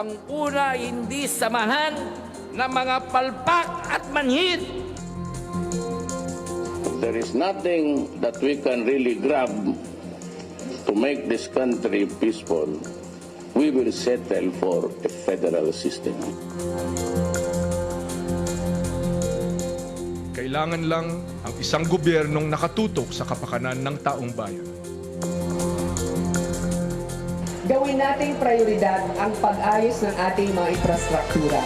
ang una hindi samahan ng mga palpak at manhid. There is nothing that we can really grab to make this country peaceful. We will settle for a federal system. Kailangan lang ang isang gobyernong nakatutok sa kapakanan ng taong bayan. Gawin nating prioridad ang pag-ayos ng ating mga infrastruktura.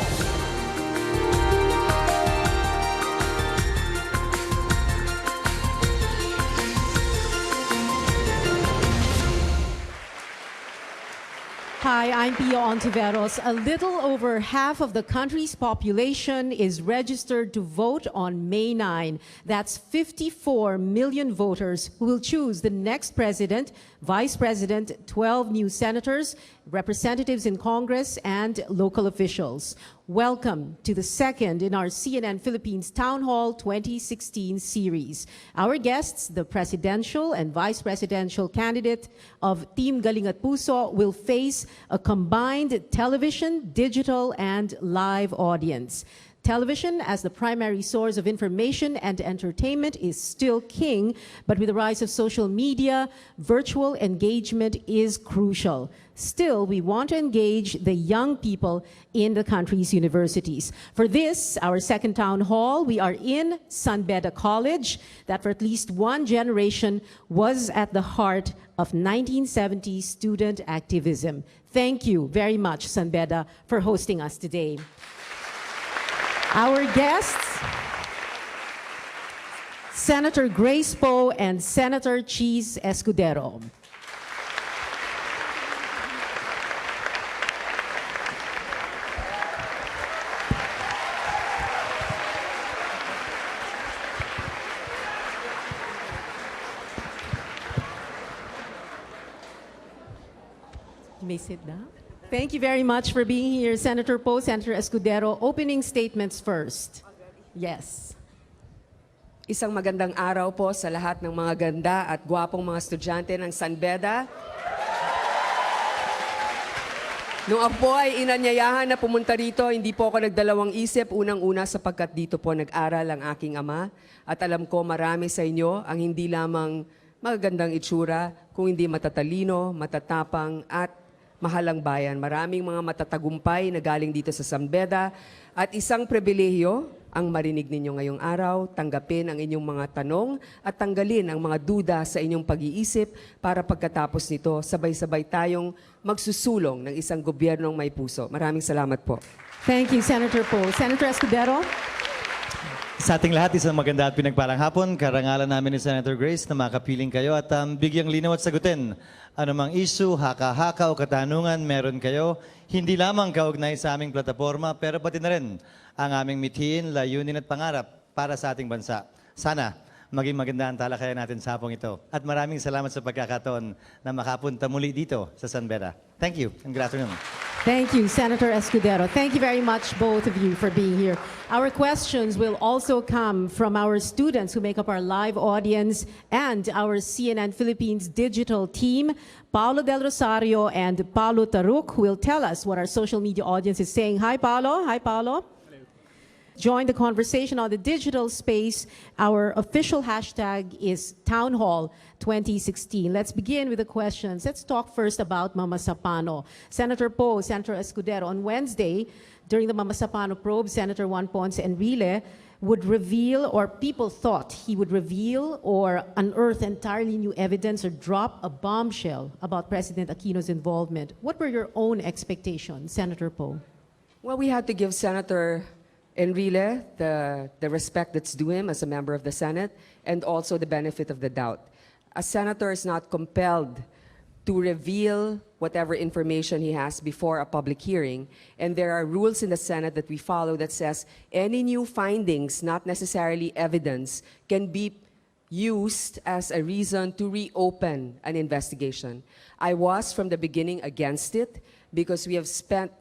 Hi, I'm Pia Hontiveros. A little over half of the country's population is registered to vote on May 9. That's 54 million voters who will choose the next president, vice president, 12 new senators, representatives in Congress, and local officials. Welcome to the second in our CNN Philippines Town Hall 2016 series. Our guests, the presidential and vice presidential candidate of Team Galing at Puso, will face a combined television, digital, and live audience. Television, as the primary source of information and entertainment, is still king, but with the rise of social media, virtual engagement is crucial. Still, we want to engage the young people in the country's universities. For this, our second town hall, we are in San Beda College, that for at least one generation was at the heart of 1970s student activism. Thank you very much, San Beda, for hosting us today. Our guests, Senator Grace Poe and Senator Chiz Escudero. You may sit down. Thank you very much for being here, Senator Poe, Senator Escudero. Opening statements first. Yes. Isang magandang araw po sa lahat ng mga ganda at gwapong mga estudyante ng San Beda. Nung ako po ay inanyayahan na pumunta rito, hindi po ako nagdalawang isip. Unang-una sapagkat dito po nag-aral ang aking ama. At alam ko marami sa inyo ang hindi lamang magagandang itsura, kung hindi matatalino, matatapang at mahalang bayan. Maraming mga matatagumpay na galing dito sa San Beda at isang pribilehiyo ang marinig ninyo ngayong araw, tanggapin ang inyong mga tanong at tanggalin ang mga duda sa inyong pag-iisip para pagkatapos nito, sabay-sabay tayong magsusulong ng isang gobyernong may puso. Maraming salamat po. Thank you, Senator Poe. Senator Escudero? Sa ating lahat, isang maganda at pinagpalang hapon. Karangalan namin ni Senator Grace na makapiling kayo at bigyang linaw at sagutin. Anumang issue, haka-haka o katanungan meron kayo, hindi lamang kaugnay sa aming plataforma, pero pati na rin ang aming mithiin, layunin at pangarap para sa ating bansa. Sana maging maganda ang talakayan natin sa hapong ito. At maraming salamat sa pagkakataon na makapunta muli dito sa San Beda. Thank you and good afternoon. Thank you, Senator Escudero. Thank you very much, both of you, for being here. Our questions will also come from our students who make up our live audience and our CNN Philippines digital team, Paulo Del Rosario and Paulo Taruk, who will tell us what our social media audience is saying. Hi, Paulo. Hi, Paulo. Join the conversation on the digital space. Our official hashtag is Town Hall 2016. Let's begin with the questions. Let's talk first about Mama Sapano. Senator Poe, Senator Escudero, on Wednesday, during the Mama Sapano probe, Senator Juan Ponce Enrile would reveal, or people thought he would reveal or unearth entirely new evidence or drop a bombshell about President Aquino's involvement. What were your own expectations, Senator Poe? Well, we had to give Senator Enrile the respect that's due him as a member of the Senate and also the benefit of the doubt. A senator is not compelled to reveal whatever information he has before a public hearing, and there are rules in the Senate that we follow that says any new findings, not necessarily evidence, can be used as a reason to reopen an investigation. I was from the beginning against it because we have spent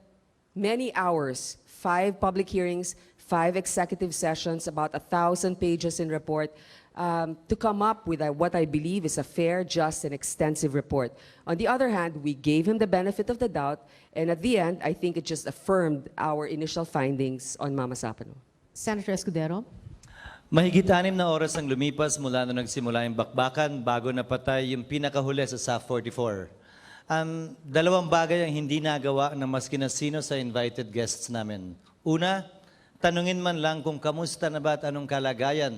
many hours, 5 public hearings, 5 executive sessions, about 1,000 pages in report, to come up with what I believe is a fair, just, and extensive report. On the other hand, we gave him the benefit of the doubt, and at the end, I think it just affirmed our initial findings on Mama Sapano. Senator Escudero. Mahigit 6 na oras ang lumipas mula nung nagsimula yung bakbakan bago napatay yung pinakahuli sa SAF 44. Dalawang bagay ang hindi nagawa ng maski na sino sa invited guests namin. Una, tanungin man lang kung kamusta na ba at anong kalagayan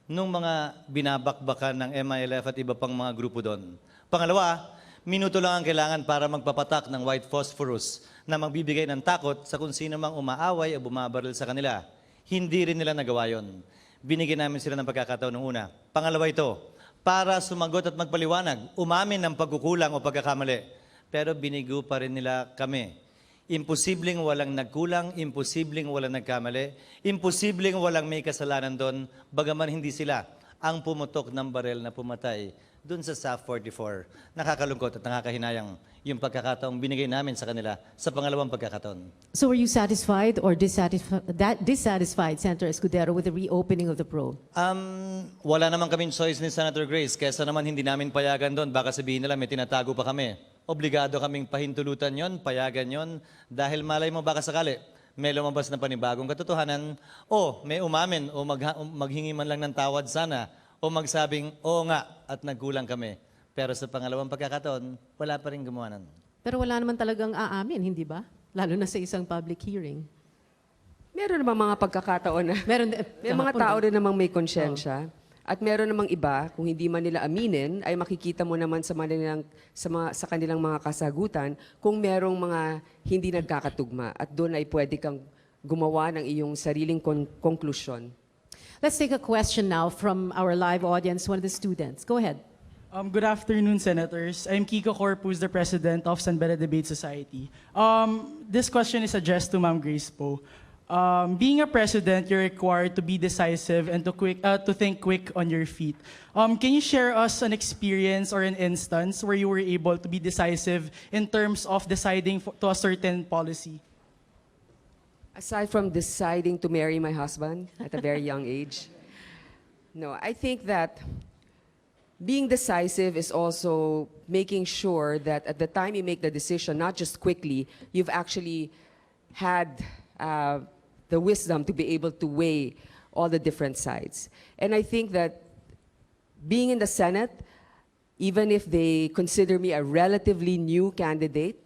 nung mga binabakbakan ng MILF at iba pang mga grupo doon. Pangalawa, minuto lang ang kailangan para magpapatak ng white phosphorus na magbibigay ng takot sa kung sino mang umaaway o bumabaril sa kanila. Hindi rin nila nagawa yon. Binigyan namin sila ng pagkakataon ng una. Pangalawa ito, para sumagot at magpaliwanag, umamin ng pagkukulang o pagkakamali. Pero binigo pa rin nila kami. Imposibleng walang nagkulang, imposibleng walang nagkamali, imposibleng walang may kasalanan doon, bagaman hindi sila ang pumutok ng barel na pumatay doon sa SAF 44. Nakakalungkot at nakakahinayang yung pagkakataong binigay namin sa kanila sa pangalawang pagkakataon. So were you satisfied or dissatisfied, Senator Escudero, with the reopening of the probe? Wala naman kaming choice ni Senator Grace. Kesa naman hindi namin payagan doon. Baka sabihin nila may tinatago pa kami. Obligado kaming pahintulutan yon, payagan yon, dahil malay mo baka sakali may lumabas na panibagong katotohanan o may umamin o maghingi man lang ng tawad sana o magsabing oo nga at nagkulang kami. Pero sa pangalawang pagkakataon, wala pa rin gumawa nun. Pero wala naman talagang aamin, hindi ba? Lalo na sa isang public hearing. Meron namang mga pagkakataon na may mga tao rin namang may konsyensya. At meron namang iba, kung hindi man nila aminin, ay makikita mo naman sa kanilang mga kasagutan kung merong mga hindi nagkakatugma. At doon ay pwede kang gumawa ng iyong sariling konklusyon. Let's take a question now from our live audience, one of the students. Go ahead. Good afternoon, Senators. I'm Kiko Corpus, the President of San Beda Debate Society. This question is addressed to Ma'am Grace Poe. Being a president, you're required to be decisive and to think quick on your feet. Can you share us an experience or an instance where you were able to be decisive in terms of deciding to a certain policy? Aside from deciding to marry my husband at a very young age, no, I think that being decisive is also making sure that at the time you make the decision, not just quickly, you've actually had the wisdom to be able to weigh all the different sides. And I think that being in the Senate, even if they consider me a relatively new candidate,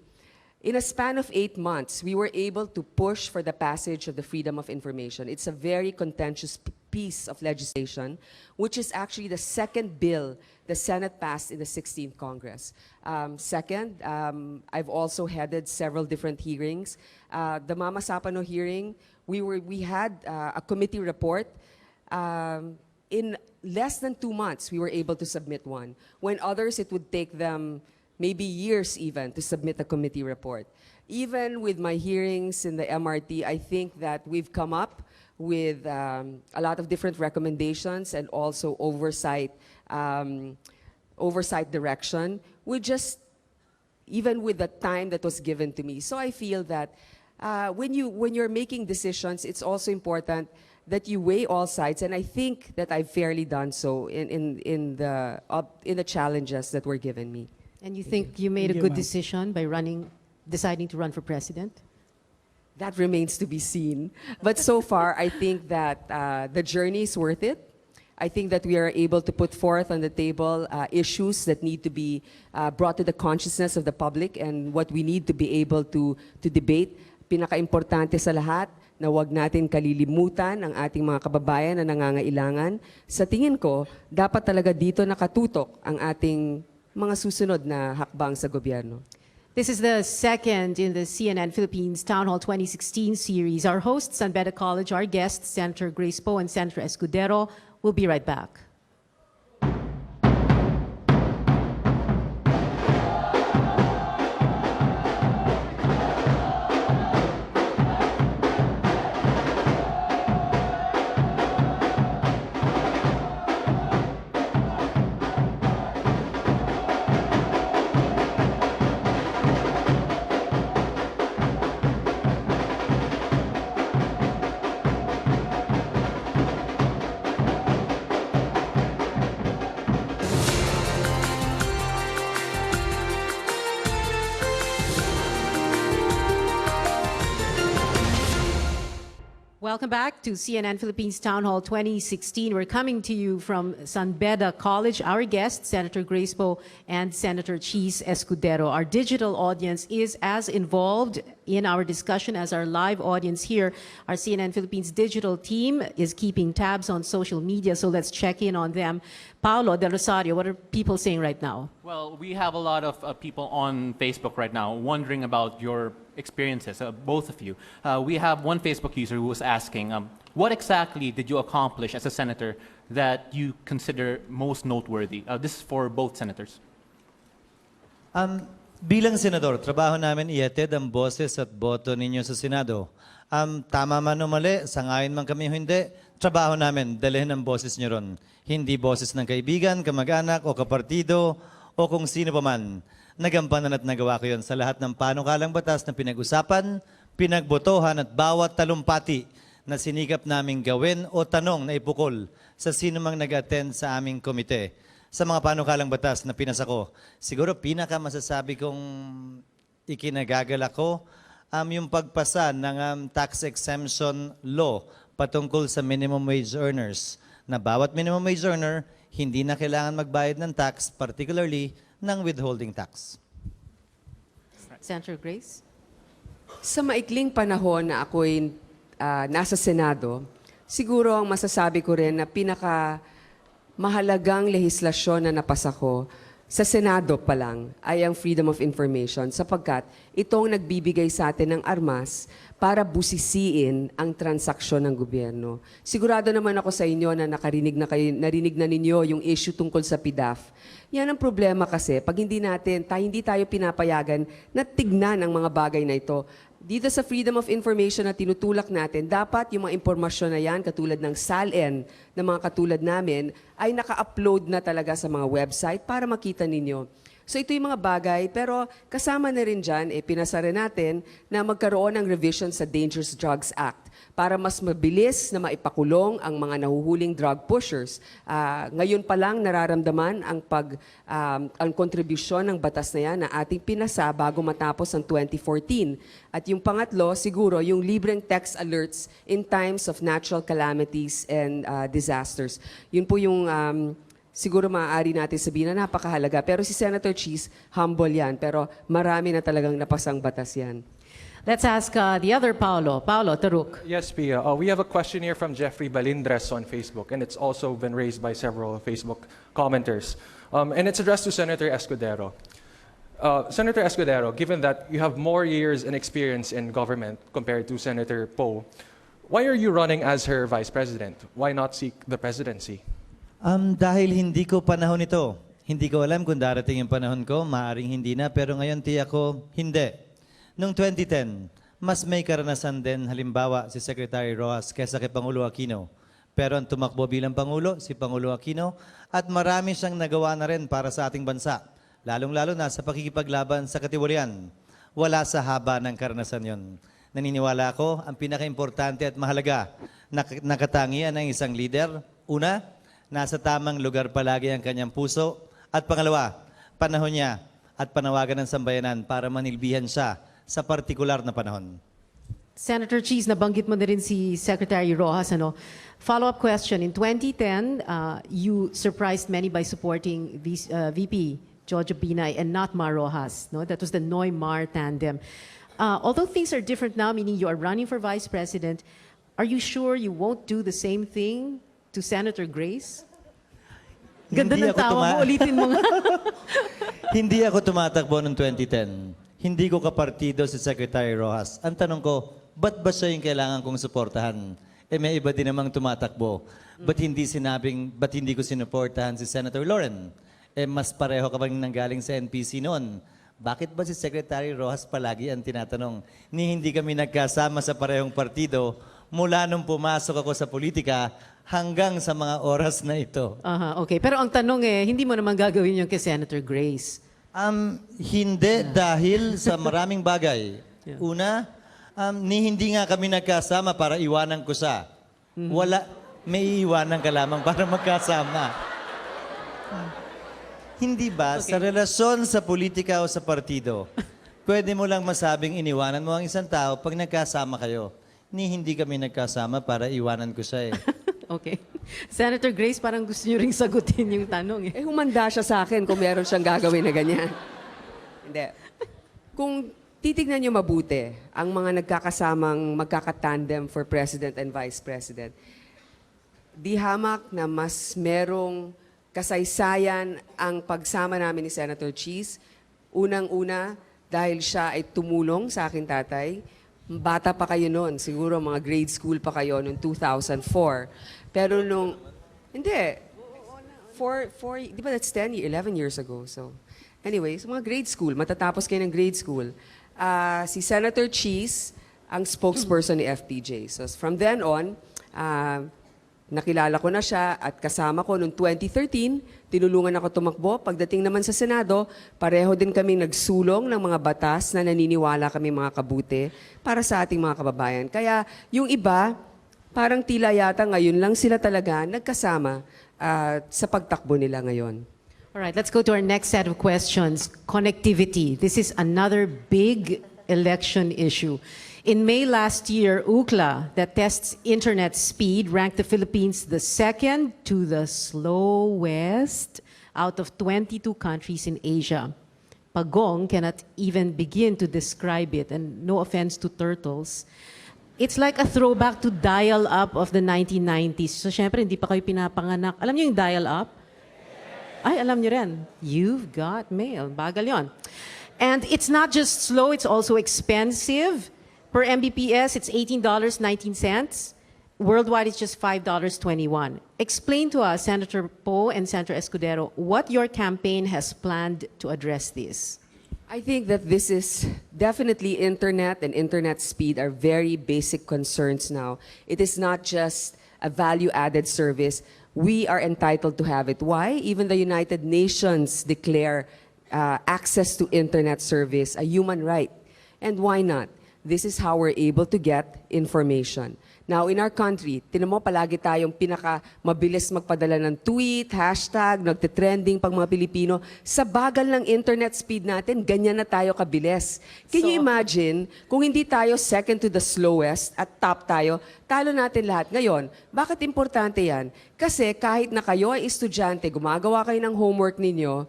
in a span of 8 months, we were able to push for the passage of the Freedom of Information. It's a very contentious piece of legislation, which is actually the second bill the Senate passed in the 16th Congress. Second, I've also headed several different hearings. The Mama Sapano hearing, we had a committee report. In less than 2 months, we were able to submit one. When others, it would take them maybe years even to submit a committee report. Even with my hearings in the MRT, I think that we've come up with a lot of different recommendations and also oversight direction. Even with the time that was given to me. So I feel that when you're making decisions, it's also important that you weigh all sides, and I think that I've fairly done so in the challenges that were given me. And you think you made a good decision by deciding to run for president? That remains to be seen. But so far, I think that the journey is worth it. I think that we are able to put forth on the table issues that need to be brought to the consciousness of the public and what we need to be able to debate. Pinaka-importante sa lahat, na wag natin kalilimutan ang ating mga kababayan na nangangailangan. Sa tingin ko, dapat talaga dito nakatutok ang ating mga susunod na hakbang sa gobyerno. This is the second in the CNN Philippines Town Hall 2016 series. Our hosts, San Beda College, our guests, Senator Grace Poe and Senator Escudero. We'll be right back. Welcome back to CNN Philippines Town Hall 2016. We're coming to you from San Beda College. Our guests, Senator Grace Poe and Senator Chiz Escudero. Our digital audience is as involved in our discussion as our live audience here. Our CNN Philippines digital team is keeping tabs on social media, so let's check in on them. Paolo Del Rosario, what are people saying right now? Well, we have a lot of people on Facebook right now wondering about your experiences, both of you. We have one Facebook user who was asking, what exactly did you accomplish as a senator that you consider most noteworthy? This is for both senators. Bilang senador, trabaho namin ihatid ang boses at boto ninyo sa Senado. Tama man o mali, sangayon man kami o hindi, trabaho namin dalhin ang boses nyo ron. Hindi boses ng kaibigan, kamag-anak o kapartido o kung sino pa man. Nagampanan at nagawa ko yun sa lahat ng panukalang batas na pinag-usapan, pinagbotohan at bawat talumpati na sinikap naming gawin o tanong na ipukol sa sino mang nag-attend sa aming komite. Sa mga panukalang batas na pinasa ko, siguro pinaka-masasabi kong ikinagagalak ko yung pagpasa ng tax exemption law patungkol sa minimum wage earners na bawat minimum wage earner hindi na kailangan magbayad ng tax, particularly ng withholding tax. Senator Grace? Sa maikling panahon na ako'y nasa Senado, siguro ang masasabi ko rin na mahalagang lehislasyon na napasa ko sa Senado pa lang ay ang freedom of information sapagkat itong nagbibigay sa atin ng armas para busisiin ang transaksyon ng gobyerno. Sigurado naman ako sa inyo na narinig na ninyo yung issue tungkol sa PDAF. Yan ang problema kasi pag hindi tayo pinapayagan na tignan ang mga bagay na ito. Dito sa freedom of information na tinutulak natin, dapat yung mga impormasyon na yan, katulad ng SALN, na mga katulad namin, ay naka-upload na talaga sa mga website para makita ninyo. So ito yung mga bagay, pero kasama na rin dyan, pinasa rin natin na magkaroon ng revision sa Dangerous Drugs Act para mas mabilis na maipakulong ang mga nahuhuling drug pushers. Ngayon pa lang nararamdaman ang kontribusyon ng batas na yan na ating pinasa bago matapos ang 2014. At yung pangatlo, siguro, yung libreng text alerts in times of natural calamities and disasters. Yun po yung siguro maaari natin sabihin na napakahalaga. Pero si Senator Chiz, humble yan. Pero marami na talagang napasang batas yan. Let's ask the other Paolo. Paolo, Taruk. Yes, Pia. We have a question here from Jeffrey Balindres on Facebook, and it's also been raised by several Facebook commenters. And it's addressed to Senator Escudero. Senator Escudero, given that you have more years and experience in government compared to Senator Poe, why are you running as her vice president? Why not seek the presidency? Dahil hindi ko panahon ito. Hindi ko alam kung darating yung panahon ko, maaring hindi na, pero ngayon tiyak ko, hindi. Noong 2010, mas may karanasan din halimbawa si Secretary Rojas kaysa kay Pangulo Aquino. Pero ang tumakbo bilang Pangulo, si Pangulo Aquino, at marami siyang nagawa na rin para sa ating bansa, lalong-lalo na sa pakikipaglaban sa katiwalian. Wala sa haba ng karanasan yon. Naniniwala ako, ang pinaka-importante at mahalaga na nakatangian ng isang leader, una, nasa tamang lugar palagi ang kanyang puso, at pangalawa, panahon niya at panawagan ng sambayanan para manilbihan siya sa partikular na panahon. Senator Chiz, nabanggit mo na rin si Secretary Rojas. Follow-up question. In 2010, you surprised many by supporting VP Jojo Binay and not Mar Rojas. No? That was the Noy-Mar tandem. Although things are different now, meaning you are running for Vice President, are you sure you won't do the same thing to Senator Grace? Ganda ng tawa mo, ulitin mo nga. Hindi ako tumatakbo noong 2010. Hindi ko kapartido si Secretary Rojas. Ang tanong ko, ba't ba siya yung kailangan kong suportahan? May iba din namang tumatakbo. Ba't hindi ko sinuportahan si Senator Lauren? Mas pareho ka bang nanggaling sa NPC noon? Bakit ba si Secretary Rojas palagi ang tinatanong? Hindi kami nagkasama sa parehong partido mula nung pumasok ako sa politika hanggang sa mga oras na ito. Okay. Pero ang tanong hindi mo naman gagawin yung kay Senator Grace. Hindi dahil sa maraming bagay. Una, hindi nga kami nagkasama para iwanan ko siya. May iwanan ka lamang para magkasama. Hindi ba, sa relasyon sa politika o sa partido, pwede mo lang masabing iniwanan mo ang isang tao pag nagkasama kayo. ni hindi kami nagkasama para iwanan ko siya eh. Okay. Senator Grace, parang gusto niyo ring sagutin yung tanong eh. Humanda siya sa akin kung meron siyang gagawin na ganyan. Hindi. Kung titignan niyo mabuti, ang mga nagkakasamang magkakatandem for President and Vice President, di hamak na mas merong kasaysayan ang pagsama namin ni Senator Chiz. Unang-una, dahil siya ay tumulong sa aking tatay. Bata pa kayo noon, siguro mga grade school pa kayo noong 2004. Pero nung, hindi, di ba that's 11 years ago. So, anyways, mga grade school, matatapos kayo ng grade school. Si Senator Chiz, ang spokesperson ni FPJ. So, from then on, nakilala ko na siya at kasama ko noong 2013, tinulungan ako tumakbo. Pagdating naman sa Senado, pareho din kami nagsulong ng mga batas na naniniwala kami mga kabuti para sa ating mga kababayan. Kaya yung iba, parang tila yata ngayon lang sila talaga nagkasama sa pagtakbo nila ngayon. All right, let's go to our next set of questions. Connectivity. This is another big election issue. In May last year, UCLA, that tests internet speed, ranked the Philippines the second to the slowest out of 22 countries in Asia. Pagong cannot even begin to describe it, and no offense to turtles. It's like a throwback to dial-up of the 1990s. So, syempre, hindi pa kayo pinapanganak. Alam niyo yung dial-up? Ay, alam niyo rin. You've got mail. Bagal yon. And it's not just slow, it's also expensive. Per Mbps, it's $18.19. Worldwide, it's just $5.21. Explain to us, Senator Poe and Senator Escudero, what your campaign has planned to address this. I think that this is definitely internet and internet speed are very basic concerns now. It is not just a value-added service. We are entitled to have it. Why? Even the United Nations declare access to internet service a human right. And why not? This is how we're able to get information. Now, in our country, tinan mo, palagi tayong pinaka-mabilis magpadala ng tweet, hashtag, nagtitrending pag mga Pilipino. Sa bagal ng internet speed natin, ganyan na tayo kabilis. Can you imagine, kung hindi tayo second to the slowest at top tayo, talo natin lahat. Ngayon, bakit importante yan? Kasi kahit na kayo ay estudyante, gumagawa kayo ng homework ninyo,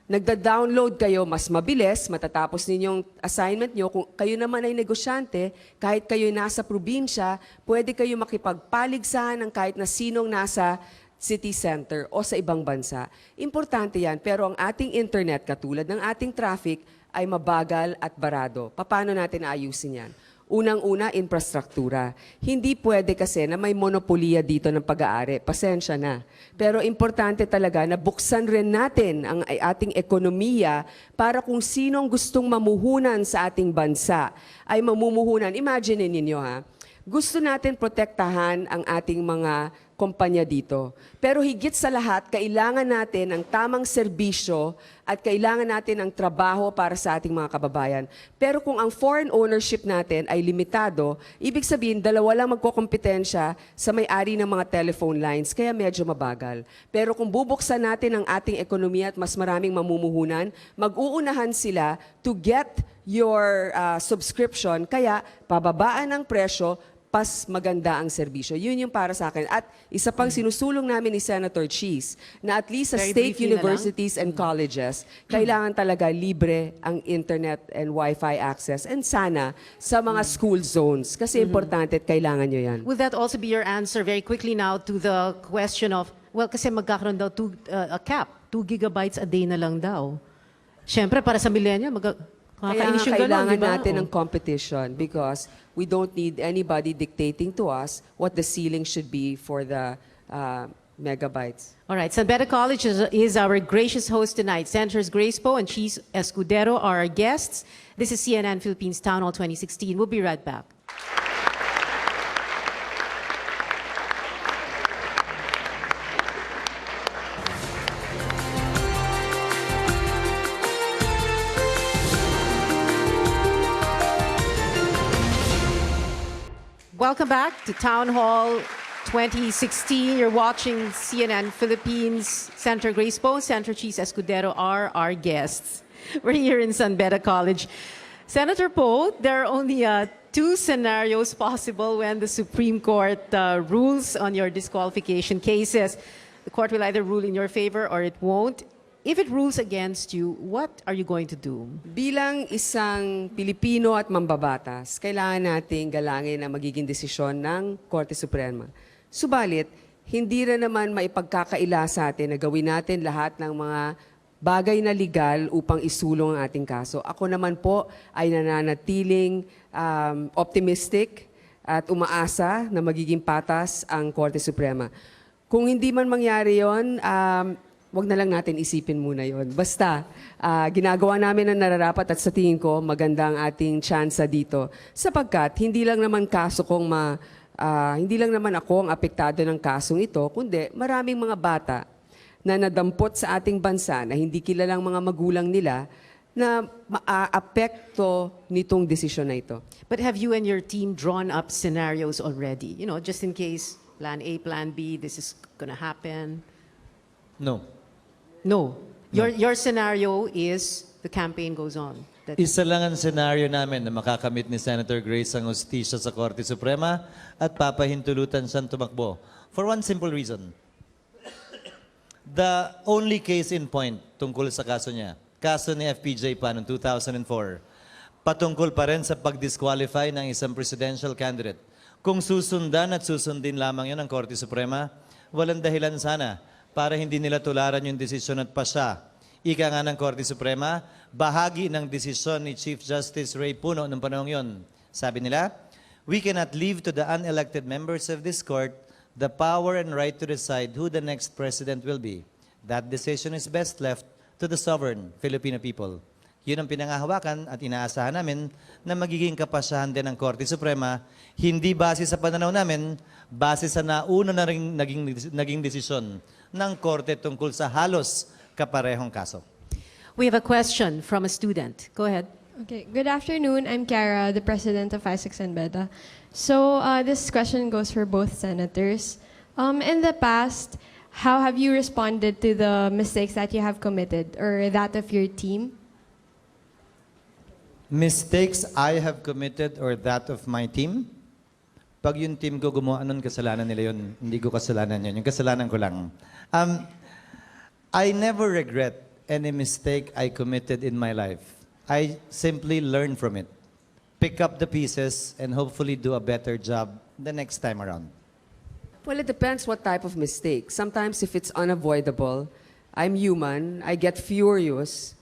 nagda-download kayo, mas mabilis, matatapos ninyong assignment nyo. Kung kayo naman ay negosyante, kahit kayo nasa probinsya, pwede kayo makipagpaligsahan ng kahit na sinong nasa city center o sa ibang bansa. Importante yan, pero ang ating internet, katulad ng ating traffic, ay mabagal at barado. Paano natin aayusin yan? Unang-una, infrastruktura. Hindi pwede kasi na may monopoliya dito ng pag-aari. Pasensya na. Pero importante talaga na buksan rin natin ang ating ekonomiya para kung sinong gustong mamuhunan sa ating bansa ay mamumuhunan. Imagine ninyo ha, gusto natin protektahan ang ating mga kumpanya dito. Pero higit sa lahat, kailangan natin ang tamang serbisyo at kailangan natin ang trabaho para sa ating mga kababayan. Pero kung ang foreign ownership natin ay limitado, ibig sabihin, dalawa lang magkukompetensya sa may-ari ng mga telephone lines, kaya medyo mabagal. Pero kung bubuksan natin ang ating ekonomiya at mas maraming mamumuhunan, mag-uunahan sila to get your subscription, kaya pababaan ang presyo, pas maganda ang serbisyo. Yun yung para sa akin. At isa pang sinusulong namin ni Senator Chiz, na at least sa state universities and colleges, kailangan talaga libre ang internet and Wi-Fi access. And sana sa mga school zones. Kasi importante at kailangan nyo yan. Will that also be your answer very quickly now to the question of, well, kasi magkakaroon daw a cap, 2 gigabytes a day na lang daw. Siyempre, para sa millennial, Kaya nga kailangan natin ng competition because we don't need anybody dictating to us what the ceiling should be for the megabytes. All right, San Beda College is our gracious host tonight. Senators Grace Poe and Chiz Escudero are our guests. This is CNN Philippines Town Hall 2016. We'll be right back. Welcome back to Town Hall 2016. You're watching CNN Philippines. Senator Grace Poe, Senator Chiz Escudero are our guests. We're here in San Beda College. Senator Poe, there are only two scenarios possible when the Supreme Court rules on your disqualification cases. The court will either rule in your favor or it won't. If it rules against you, what are you going to do? Bilang isang Pilipino at mambabatas, kailangan nating galangin ang magiging desisyon ng Korte Suprema. Subalit, hindi rin naman maipagkakaila sa atin na gawin natin lahat ng mga bagay na legal upang isulong ang ating kaso. Ako naman po ay nananatiling optimistic at umaasa na magiging patas ang Korte Suprema. Kung hindi man mangyari yon, wag na lang natin isipin muna yon. Basta, ginagawa namin ang nararapat at sa tingin ko, maganda ang ating tsansa dito. Sapagkat, hindi lang naman hindi lang naman ako ang apektado ng kasong ito, kundi maraming mga bata na nadampot sa ating bansa na hindi kilalang mga magulang nila na maaapekto nitong desisyon na ito. But have you and your team drawn up scenarios already? You know, just in case plan A, plan B, this is gonna happen? No. No. Your scenario is the campaign goes on. Isa lang ang senaryo namin na makakamit ni Senator Grace ang hustisya sa Korte Suprema at papahintulutan siyang tumakbo. For one simple reason. The only case in point tungkol sa kaso niya, kaso ni FPJ pa noong 2004, patungkol pa rin sa pag-disqualify ng isang presidential candidate. Kung susundan at susundin lamang yun ng Korte Suprema, walang dahilan sana para hindi nila tularan yung desisyon at pasya. Ika nga ng Korte Suprema, bahagi ng desisyon ni Chief Justice Ray Puno noong panahon yon. Sabi nila, we cannot leave to the unelected members of this court the power and right to decide who the next president will be. That decision is best left to the sovereign Filipino people. Yun ang pinangahawakan at inaasahan namin na magiging kapasyahan din ng Korte Suprema, hindi base sa pananaw namin, base sa nauna na rin naging desisyon ng Korte tungkol sa halos kaparehong kaso. We have a question from a student. Go ahead. Okay, good afternoon. I'm Kiara, the president of ISEX and BEDA. So this question goes for both senators. In the past, how have you responded to the mistakes that you have committed or that of your team? Mistakes I have committed or that of my team? Pag yung team ko gumawa nun, kasalanan nila yun. Hindi ko kasalanan yun. Yung kasalanan ko lang. I never regret any mistake I committed in my life. I simply learn from it. Pick up the pieces and hopefully do a better job the next time around. Well, it depends what type of mistake. Sometimes if it's unavoidable, I'm human, I get furious,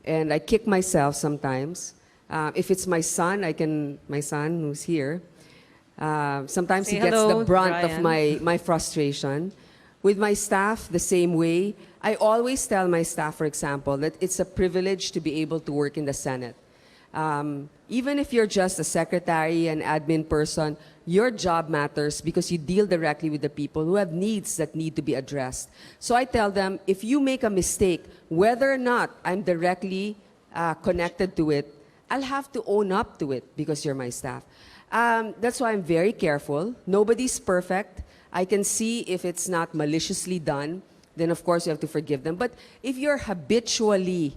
and I kick myself sometimes. If it's my son, my son who's here, sometimes he gets the brunt of my frustration. With my staff, the same way. I always tell my staff, for example, that it's a privilege to be able to work in the Senate. Even if you're just a secretary, an admin person, your job matters because you deal directly with the people who have needs that need to be addressed. So I tell them, if you make a mistake, whether or not I'm directly connected to it, I'll have to own up to it because you're my staff. That's why I'm very careful. Nobody's perfect. I can see if it's not maliciously done, then of course you have to forgive them. But if you're habitually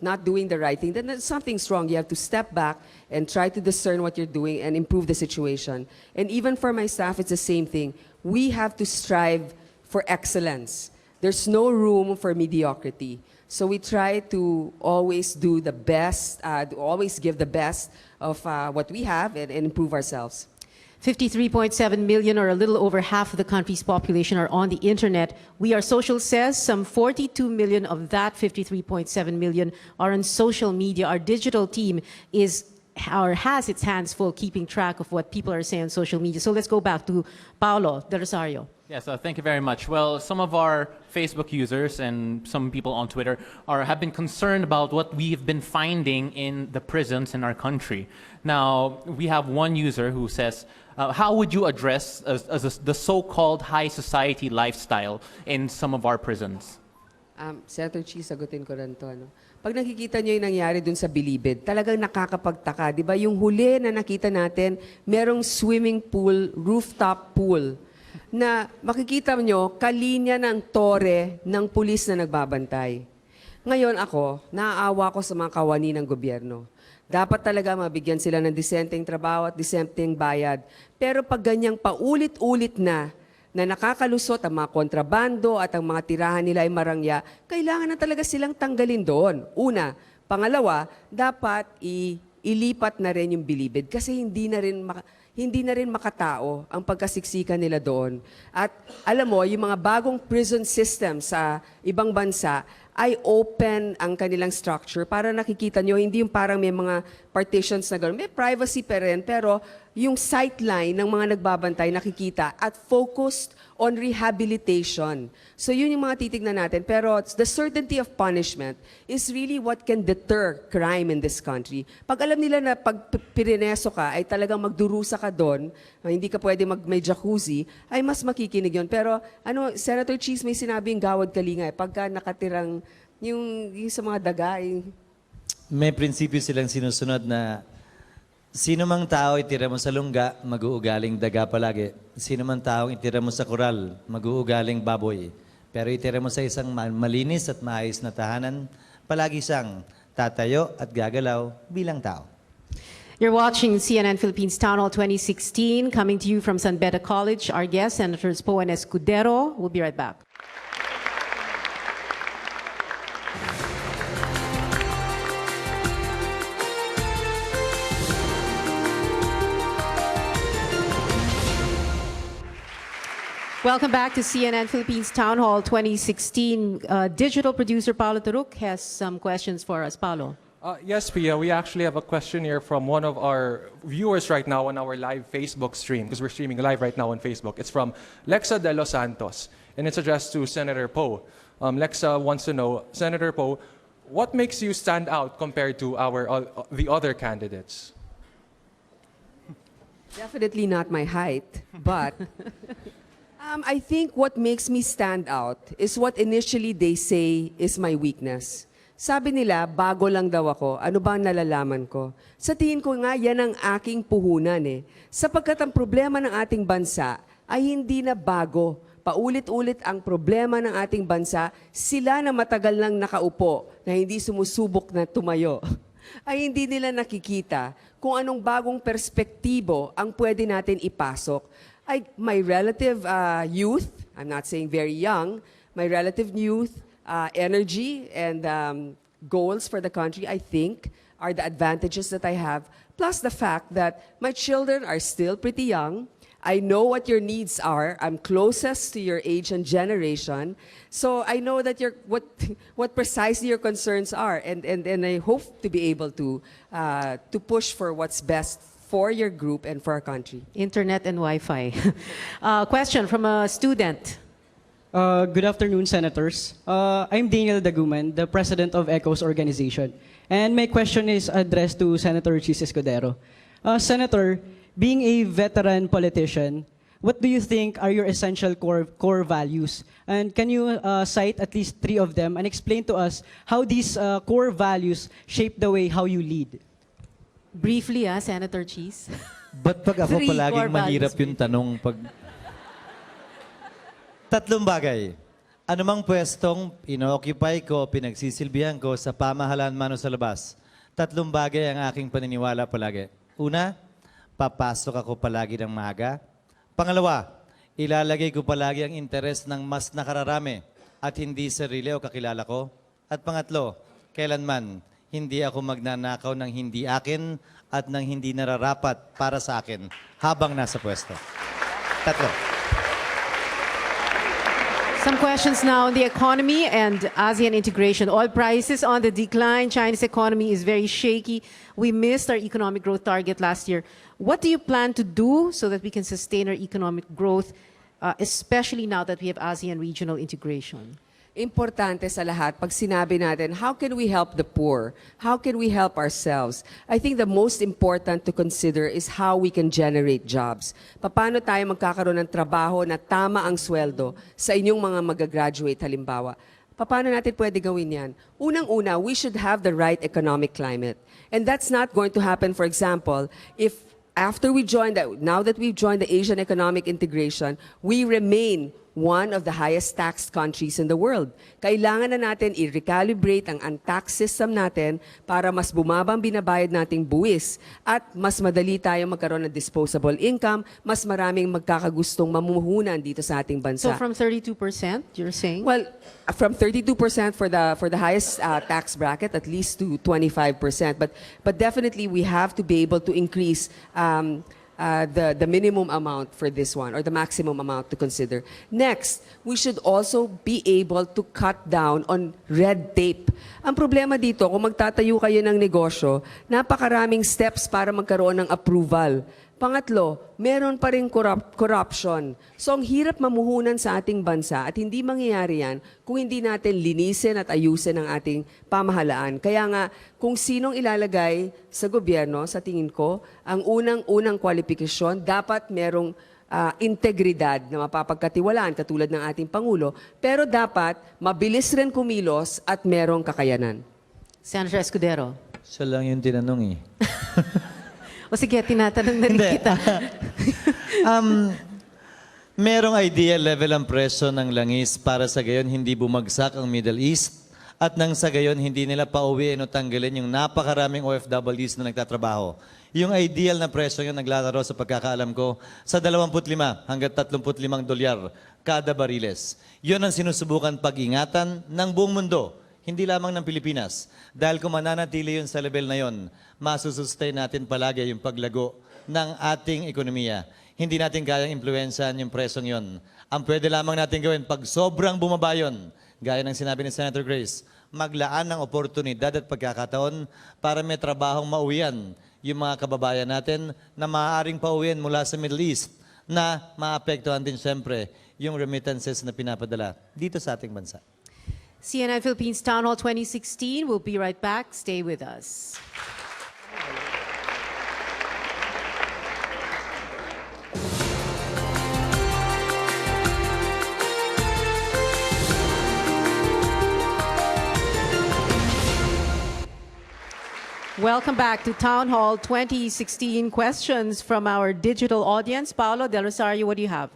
not doing the right thing, then something's wrong. You have to step back and try to discern what you're doing and improve the situation. And even for my staff, it's the same thing. We have to strive for excellence. There's no room for mediocrity. So we try to always do the best, always give the best of what we have and improve ourselves. 53.7 million, or a little over half of the country's population, are on the internet. We Are Social says some 42 million of that 53.7 million are on social media. Our digital team has its hands full keeping track of what people are saying on social media. So let's go back to Paolo Del Rosario. Yes, thank you very much. Well, some of our Facebook users and some people on Twitter have been concerned about what we've been finding in the prisons in our country. Now, we have one user who says, how would you address the so-called high society lifestyle in some of our prisons? Senator Chiz, sagutin ko rin to. Ano? Pag nakikita nyo yung nangyari dun sa Bilibid, talagang nakakapagtaka. Di ba? Yung huli na nakita natin, merong swimming pool, rooftop pool, na makikita nyo, kalinya ng tore ng pulis na nagbabantay. Ngayon ako, naaawa ko sa mga kawani ng gobyerno. Dapat talaga mabigyan sila ng disenteng trabaho at disenteng bayad. Pero pag ganyang paulit-ulit na nakakalusot ang mga kontrabando at ang mga tirahan nila ay marangya, kailangan na talaga silang tanggalin doon. Una. Pangalawa, dapat ilipat na rin yung bilibid kasi hindi na rin makatao ang pagkasiksikan nila doon. At alam mo, yung mga bagong prison system sa ibang bansa ay open ang kanilang structure para nakikita nyo, hindi yung parang may mga partitions na gano'n. May privacy pa rin, pero yung sightline ng mga nagbabantay nakikita at focused on rehabilitation. So yun yung mga titignan natin. Pero the certainty of punishment is really what can deter crime in this country. Pag alam nila na pag pirineso ka ay talagang magdurusa ka doon, hindi ka pwede may jacuzzi, ay mas makikinig yun. Pero Senator Chiz may sinabing gawad kalinga. Pagka nakatirang yung sa mga daga, May prinsipyo silang sinusunod na sino mang tao itira mo sa lungga, mag-uugaling daga palagi. Sino mang tao itira mo sa koral, mag-uugaling baboy. Pero itira mo sa isang malinis at maayos na tahanan, palagi siyang tatayo at gagalaw bilang tao. You're watching CNN Philippines Town Hall 2016, coming to you from San Beda College. Our guest, Senators Poe and Escudero. We'll be right back. Welcome back to CNN Philippines Town Hall 2016. Digital producer Paolo Taruk has some questions for us. Paolo. Yes, Pia, we actually have a question here from one of our viewers right now on our live Facebook stream, because we're streaming live right now on Facebook. It's from Lexa de los Santos, and it's addressed to Senator Poe. Lexa wants to know, Senator Poe, what makes you stand out compared to the other candidates? definitely not my height, but I think what makes me stand out is what initially they say is my weakness. Sabi nila, bago lang daw ako. Ano ba ang nalalaman ko? Sa tingin ko nga, yan ang aking puhunan eh. Sapagkat ang problema ng ating bansa ay hindi na bago. Paulit-ulit ang problema ng ating bansa, sila na matagal nang nakaupo, na hindi sumusubok na tumayo, ay hindi nila nakikita kung anong bagong perspektibo ang pwede natin ipasok. My relative youth, I'm not saying very young, my relative youth, energy and goals for the country, I think, are the advantages that I have. Plus the fact that my children are still pretty young. I know what your needs are. I'm closest to your age and generation. So I know that what precisely your concerns are. And I hope to be able to push for what's best for your group and for our country. Internet and Wi-Fi. Question from a student. Good afternoon, Senators. I'm Daniel Daguman, the president of ECHOS organization. And my question is addressed to Senator Chiz Escudero. Senator, being a veteran politician, what do you think are your essential core values? And can you cite at least 3 of them and explain to us how these core values shape the way how you lead? Briefly, Senator Chiz. Ba't pag ako 3 palaging core mahirap values, yung tanong pag... 3 bagay. Anumang pwestong ino-occupy ko, pinagsisilbihan ko sa pamahalaan man o sa labas. 3 bagay ang aking paniniwala palagi. Una, papasok ako palagi ng maaga. Pangalawa, ilalagay ko palagi ang interes ng mas nakararami at hindi sarili o kakilala ko. At pangatlo, kailanman hindi ako magnanakaw ng hindi akin at ng hindi nararapat para sa akin habang nasa pwesto. 3. Some questions now on the economy and ASEAN integration. Oil prices on the decline. China's economy is very shaky. We missed our economic growth target last year. What do you plan to do so that we can sustain our economic growth, especially now that we have ASEAN regional integration? Importante sa lahat, pag sinabi natin, how can we help the poor? How can we help ourselves? I think the most important to consider is how we can generate jobs. Paano tayo magkakaroon ng trabaho na tama ang sweldo sa inyong mga mag-graduate halimbawa? Paano natin pwede gawin yan? Unang-una, we should have the right economic climate. And that's not going to happen, for example, if after we join now that we've joined the Asian economic integration, we remain one of the highest taxed countries in the world. Kailangan na natin i-recalibrate ang tax system natin para mas bumaba ang binabayad nating buwis at mas madali tayong magkaroon ng disposable income, mas maraming magkakagustong mamumuhunan dito sa ating bansa. So from 32%, you're saying? Well, from 32% for the highest tax bracket, at least to 25%. But definitely we have to be able to increase the minimum amount for this one, or the maximum amount to consider. Next, we should also be able to cut down on red tape. Ang problema dito, kung magtatayo kayo ng negosyo, napakaraming steps para magkaroon ng approval. Pangatlo, meron pa rin corruption. So ang hirap mamuhunan sa ating bansa at hindi mangyayari yan kung hindi natin linisin at ayusin ang ating pamahalaan. Kaya nga, kung sinong ilalagay sa gobyerno, sa tingin ko, ang unang kwalifikasyon, dapat merong integridad na mapapagkatiwalaan katulad ng ating Pangulo, pero dapat mabilis rin kumilos at merong kakayanan. Senator Escudero. Siya lang yung tinanong eh. O sige, tinatanong na rin kita. Merong ideal level ang presyo ng langis para sa gayon hindi bumagsak ang Middle East at nang sa gayon hindi nila pauwiin o tanggalin yung napakaraming OFWs na nagtatrabaho. Yung ideal na presyo yun naglalaro sa pagkakaalam ko sa 25 hanggang 35 dolyar kada bariles. Yun ang sinusubukan pag-ingatan ng buong mundo, hindi lamang ng Pilipinas. Dahil kung mananatili yun sa level na yun, masusustain natin palagi yung paglago ng ating ekonomiya. Hindi natin kayang impluensyahan yung presong yun. Ang pwede lamang natin gawin pag sobrang bumaba yun, gaya ng sinabi ni Senator Grace, maglaan ng oportunidad at pagkakataon para may trabahong mauwian yung mga kababayan natin na maaaring pauwian mula sa Middle East na maapektuhan din siyempre yung remittances na pinapadala dito sa ating bansa. CNN Philippines Town Hall 2016. We'll be right back. Stay with us. Welcome back to Town Hall 2016. Questions from our digital audience. Paolo Del Rosario, what do you have?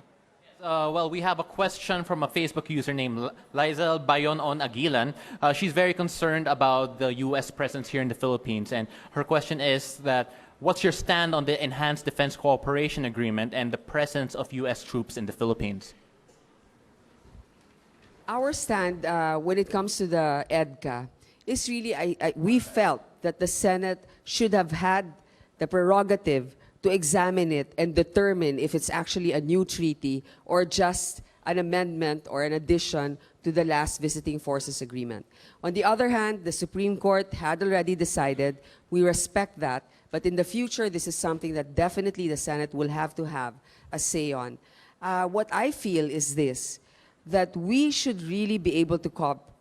Well, we have a question from a Facebook user named Lizel Bayon on Aguilan. She's very concerned about the U.S. presence here in the Philippines. And her question is that, what's your stand on the Enhanced Defense Cooperation Agreement and the presence of U.S. troops in the Philippines? Our stand when it comes to the EDCA is really, we felt that the Senate should have had the prerogative to examine it and determine if it's actually a new treaty or just an amendment or an addition to the last Visiting Forces Agreement. On the other hand, the Supreme Court had already decided. We respect that. But in the future, this is something that definitely the Senate will have to have a say on. What I feel is this, that we should really be able to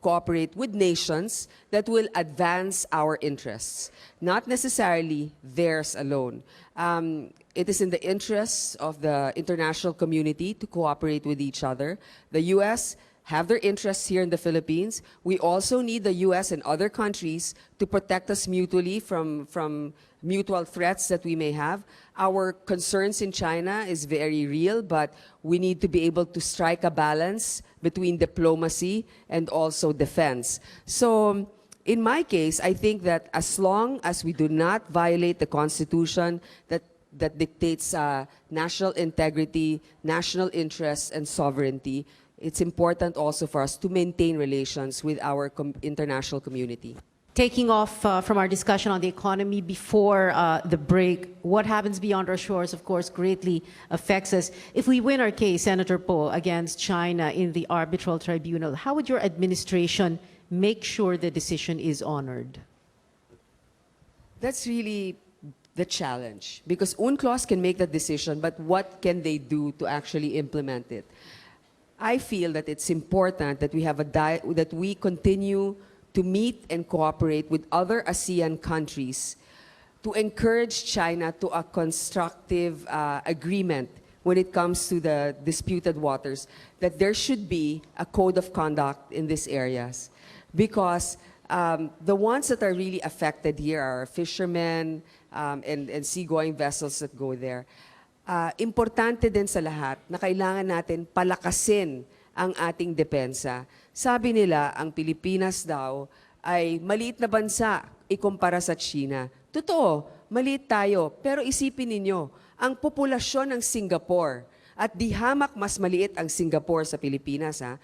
cooperate with nations that will advance our interests, not necessarily theirs alone. It is in the interests of the international community to cooperate with each other. The U.S. have their interests here in the Philippines. We also need the U.S. and other countries to protect us mutually from mutual threats that we may have. Our concerns in China is very real, but we need to be able to strike a balance between diplomacy and also defense. So, in my case, I think that as long as we do not violate the Constitution that dictates national integrity, national interests, and sovereignty, it's important also for us to maintain relations with our international community. Taking off from our discussion on the economy before the break, what happens beyond our shores, of course, greatly affects us. If we win our case, Senator Poe, against China in the arbitral tribunal, how would your administration make sure the decision is honored? That's really the challenge, because UNCLOS can make that decision, but what can they do to actually implement it? I feel that it's important that we have that we continue to meet and cooperate with other ASEAN countries to encourage China to a constructive agreement when it comes to the disputed waters, that there should be a code of conduct in these areas. Because the ones that are really affected here are fishermen and seagoing vessels that go there. importante din sa lahat na kailangan natin palakasin ang ating depensa. Sabi nila, ang Pilipinas daw ay maliit na bansa ikumpara sa China. Totoo, maliit tayo, pero isipin ninyo, ang populasyon ng Singapore, at di hamak mas maliit ang Singapore sa Pilipinas, 4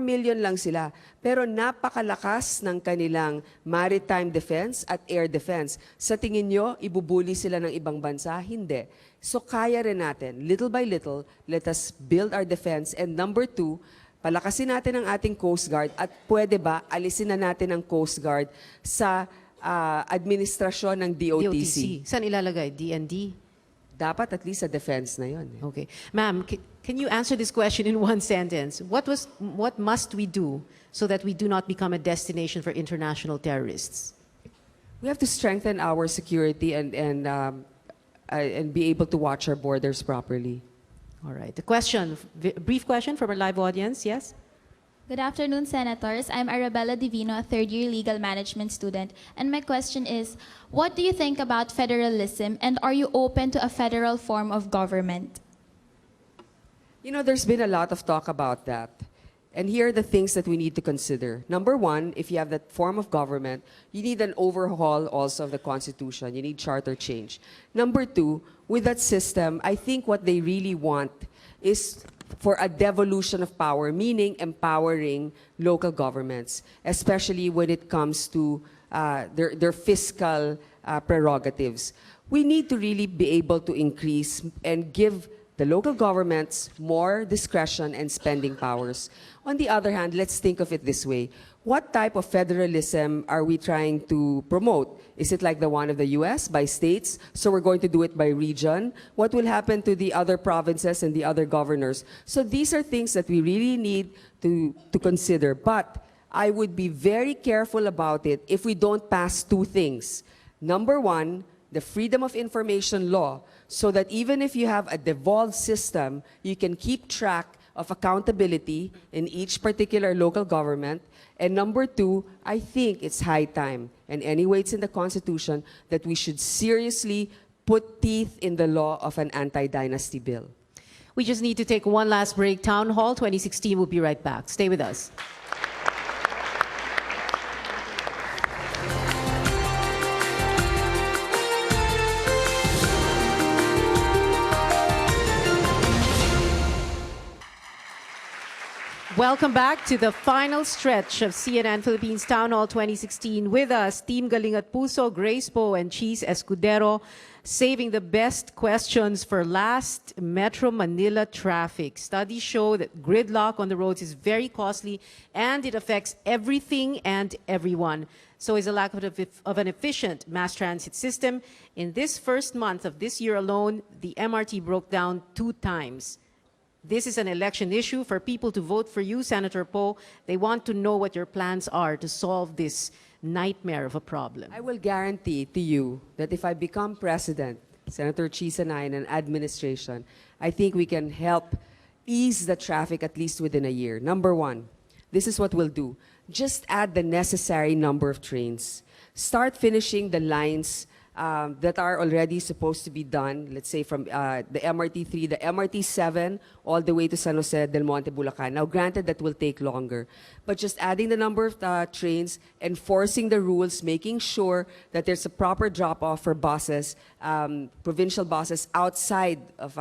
million lang sila. Pero napakalakas ng kanilang maritime defense at air defense. Sa tingin nyo, ibubuli sila ng ibang bansa? Hindi. So kaya rin natin, little by little, let us build our defense. And number 2, palakasin natin ang ating Coast Guard at pwede ba alisin na natin ang Coast Guard sa administrasyon ng DOTC. Saan ilalagay? DND? Dapat at least sa defense na yun. Okay. Ma'am, can you answer this question in one sentence? What must we do so that we do not become a destination for international terrorists? We have to strengthen our security and be able to watch our borders properly. All right. The question, brief question from our live audience, yes? Good afternoon, Senators. I'm Arabella Divino, a third-year legal management student. And my question is, what do you think about federalism, and are you open to a federal form of government? You know, there's been a lot of talk about that. And here are the things that we need to consider. Number 1, if you have that form of government, you need an overhaul also of the Constitution. You need charter change. Number 2, with that system, I think what they really want is for a devolution of power, meaning empowering local governments, especially when it comes to their fiscal prerogatives. We need to really be able to increase and give the local governments more discretion and spending powers. On the other hand, let's think of it this way. What type of federalism are we trying to promote? Is it like the one of the US, by states? So we're going to do it by region? What will happen to the other provinces and the other governors? So these are things that we really need to consider. But I would be very careful about it if we don't pass 2 things. Number 1, the Freedom of Information Law, so that even if you have a devolved system, you can keep track of accountability in each particular local government. And number 2, I think it's high time, and anyway it's in the Constitution, that we should seriously put teeth in the law of an anti-dynasty bill. We just need to take one last break. Town Hall 2016 will be right back. Stay with us. Welcome back to the final stretch of CNN Philippines Town Hall 2016. With us, Team Galing at Puso, Grace Poe and Chiz Escudero, saving the best questions for last. Metro Manila traffic. Studies show that gridlock on the roads is very costly and it affects everything and everyone. So is a lack of an efficient mass transit system. In this first month of this year alone, the MRT broke down 2 times. This is an election issue for people to vote for you, Senator Poe. They want to know what your plans are to solve this nightmare of a problem. I will guarantee to you that if I become president, Senator Chiz and I, in an administration, I think we can help ease the traffic at least within a year. Number 1, this is what we'll do. Just add the necessary number of trains. Start finishing the lines that are already supposed to be done, let's say from the MRT3, the MRT7, all the way to San Jose del Monte, Bulacan. Now, granted, that will take longer, but just adding the number of trains, enforcing the rules, making sure that there's a proper drop-off for buses, provincial buses outside of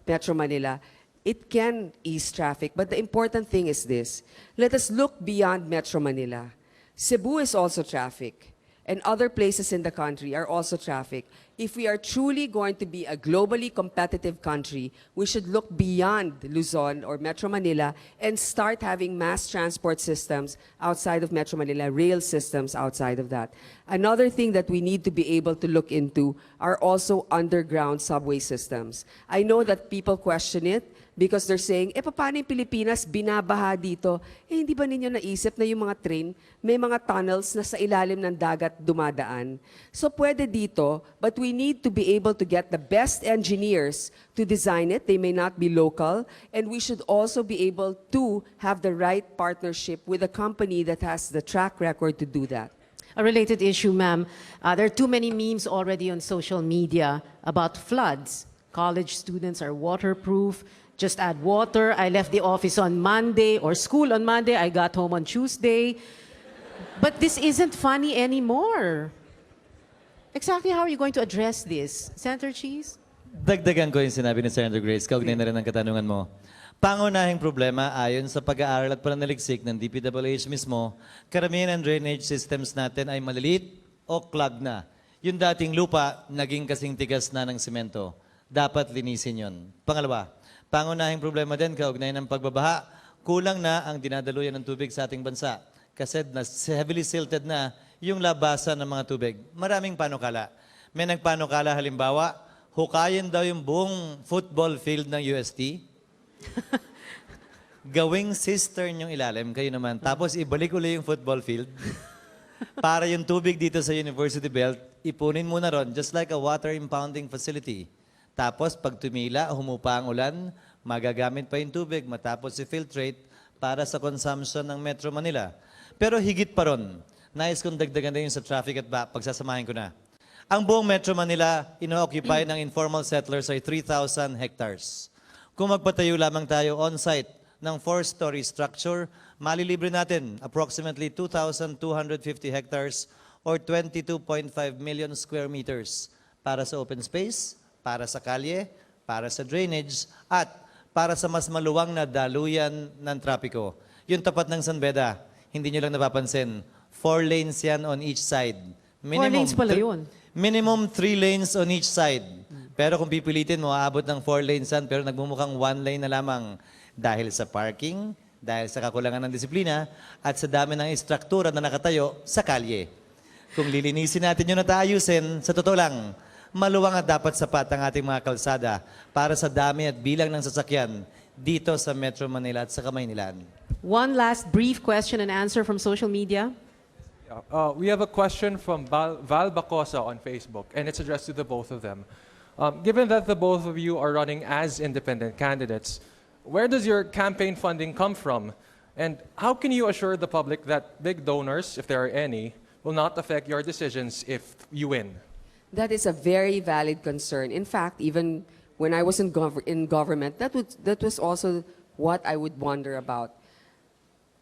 Metro Manila, it can ease traffic. But the important thing is this. Let us look beyond Metro Manila. Cebu is also traffic. And other places in the country are also traffic. If we are truly going to be a globally competitive country, we should look beyond Luzon or Metro Manila and start having mass transport systems outside of Metro Manila, rail systems outside of that. Another thing that we need to be able to look into are also underground subway systems. I know that people question it, because they're saying, paano yung Pilipinas, binabaha dito? Hindi ba ninyo naisip na yung mga train, may mga tunnels na sa ilalim ng dagat dumadaan? So pwede dito, but we need to be able to get the best engineers to design it. They may not be local, and we should also be able to have the right partnership with a company that has the track record to do that. A related issue, ma'am. There are too many memes already on social media about floods. College students are waterproof. Just add water. I left the office on Monday or school on Monday. I got home on Tuesday. But this isn't funny anymore. Exactly how are you going to address this? Senator Chiz? Dagdagan ko yung sinabi ni Senator Grace, kaugnay na rin ang katanungan mo. Pangunahing problema ayon sa pag-aaral at pananaliksik ng DPWH mismo, karamihan ng drainage systems natin ay maliliit o clogged na. Yung dating lupa, naging kasing tigas na ng simento. Dapat linisin yun. Pangalawa, pangunahing problema din kaugnay ng pagbabaha, kulang na ang dinadaluyan ng tubig sa ating bansa. Kasi heavily silted na yung labasan ng mga tubig. Maraming panukala. May nagpanukala halimbawa, hukayin daw yung buong football field ng UST. Gawing cistern yung ilalim, kayo naman. Tapos ibalik uli yung football field. Para yung tubig dito sa University Belt, ipunin muna ron, just like a water impounding facility. Tapos pag tumila, humupa ang ulan, magagamit pa yung tubig, matapos i-filtrate para sa consumption ng Metro Manila. Pero higit pa ron, nais kong dagdagan din yung sa traffic at pagsasamahin ko na. Ang buong Metro Manila, ino-occupy ng informal settlers ay 3,000 hectares. Kung magpatayo lamang tayo on-site ng 4-story structure, malilibre natin approximately 2,250 hectares or 22.5 million square meters para sa open space, para sa kalye, para sa drainage, at para sa mas maluwang na daluyan ng trapiko. Yung tapat ng San Beda, hindi nyo lang napapansin, 4 lanes yan on each side. 4 lanes pala yun. Minimum 3 lanes on each side. Pero kung pipilitin mo, aabot ng 4 lanes yan, pero nagmumukhang 1 lane na lamang dahil sa parking, dahil sa kakulangan ng disiplina, at sa dami ng istruktura na nakatayo sa kalye. Kung lilinisin natin yun at ayusin, sa totoo lang, maluwang at dapat sapat ang ating mga kalsada para sa dami at bilang ng sasakyan dito sa Metro Manila at sa Kamaynilan. One last brief question and answer from social media. We have a question from Val Bacosa on Facebook, and it's addressed to the both of them. Given that the both of you are running as independent candidates, where does your campaign funding come from? And how can you assure the public that big donors, if there are any, will not affect your decisions if you win? That is a very valid concern. In fact, even when I was in government, that was also what I would wonder about.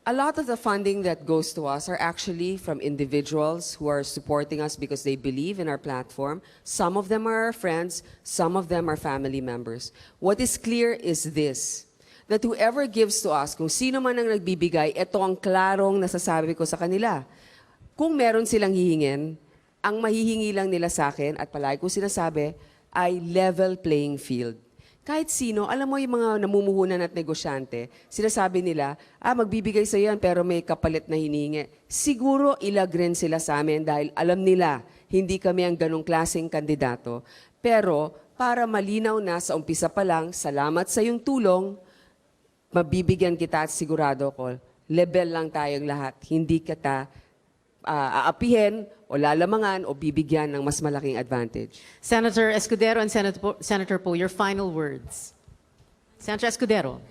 A lot of the funding that goes to us are actually from individuals who are supporting us because they believe in our platform. Some of them are our friends, some of them are family members. What is clear is this, that whoever gives to us, kung sino man ang nagbibigay, ito ang klarong nasasabi ko sa kanila. Kung meron silang hihingin, ang mahihingi lang nila sa akin, at palagi ko sinasabi, ay level playing field. Kahit sino, alam mo yung mga namumuhunan at negosyante, sinasabi nila, magbibigay sa yan pero may kapalit na hiningi. Siguro ilag rin sila sa amin dahil alam nila, hindi kami ang ganong klaseng kandidato. Pero para malinaw na sa umpisa pa lang, salamat sa iyong tulong, mabibigyan kita at sigurado ko, level lang tayong lahat. Hindi kita aapihin o lalamangan o bibigyan ng mas malaking advantage. Senator Escudero and Senator Poe, your final words. Senator Escudero.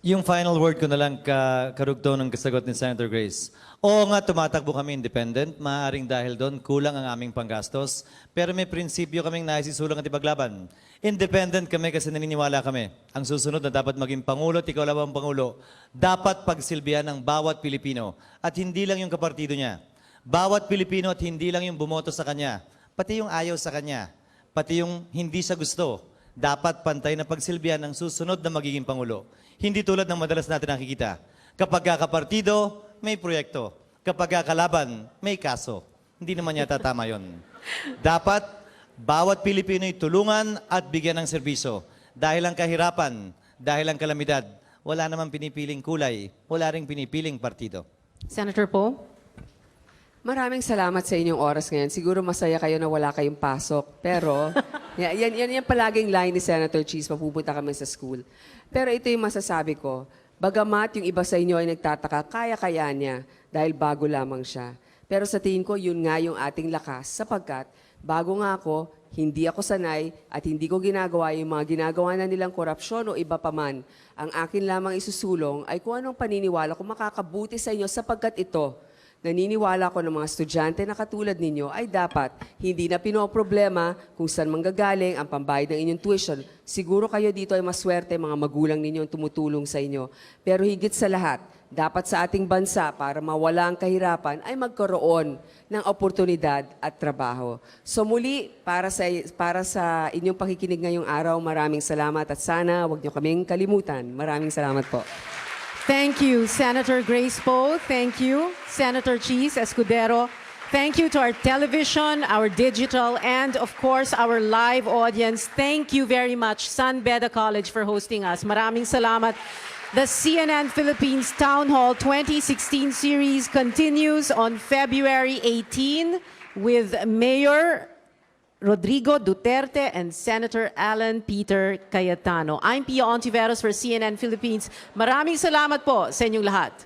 Yung final word ko na lang karugtong ng kasagot ni Senator Grace. Oo nga, tumatakbo kami independent. Maaaring dahil doon, kulang ang aming panggastos. Pero may prinsipyo kaming naisisulang at ipaglaban. Independent kami kasi naniniwala kami. Ang susunod na dapat maging Pangulo at ikaw lang ang Pangulo, dapat pagsilbihan ng bawat Pilipino. At hindi lang yung kapartido niya. Bawat Pilipino at hindi lang yung bumoto sa kanya. Pati yung ayaw sa kanya. Pati yung hindi siya gusto. Dapat pantay na pagsilbihan ng susunod na magiging Pangulo. Hindi tulad ng madalas natin nakikita. Kapag kakapartido, may proyekto. Kapag kalaban, may kaso. Hindi naman yata tama yun. Dapat, bawat Pilipino'y tulungan at bigyan ng serbisyo. Dahil ang kahirapan, dahil ang kalamidad, wala namang pinipiling kulay, wala ring pinipiling partido. Senator Poe? Maraming salamat sa inyong oras ngayon. Siguro masaya kayo na wala kayong pasok. Pero, yan palaging line ni Senator Chiz, mapupunta kami sa school. Pero ito yung masasabi ko. Bagamat yung iba sa inyo ay nagtataka, kaya-kaya niya dahil bago lamang siya. Pero sa tingin ko, yun nga yung ating lakas sapagkat bago nga ako, hindi ako sanay at hindi ko ginagawa yung mga ginagawa na nilang korupsyon o iba pa man. Ang akin lamang isusulong ay kung anong paniniwala kung makakabuti sa inyo sapagkat ito, Naniniwala ko ng mga estudyante na katulad ninyo ay dapat hindi na pinoproblema kung saan manggagaling ang pambayad ng inyong tuition. Siguro kayo dito ay maswerte, mga magulang ninyo ang tumutulong sa inyo. Pero higit sa lahat, dapat sa ating bansa para mawala ang kahirapan ay magkaroon ng oportunidad at trabaho. So muli, para sa inyong pakikinig ngayong araw, maraming salamat at sana huwag niyo kaming kalimutan. Maraming salamat po. Thank you, Senator Grace Poe. Thank you, Senator Chiz Escudero. Thank you to our television, our digital, and of course, our live audience. Thank you very much, San Beda College, for hosting us. Maraming salamat. The CNN Philippines Town Hall 2016 series continues on February 18 with Mayor Rodrigo Duterte and Senator Alan Peter Cayetano. I'm Pia Hontiveros for CNN Philippines. Maraming salamat po sa inyong lahat.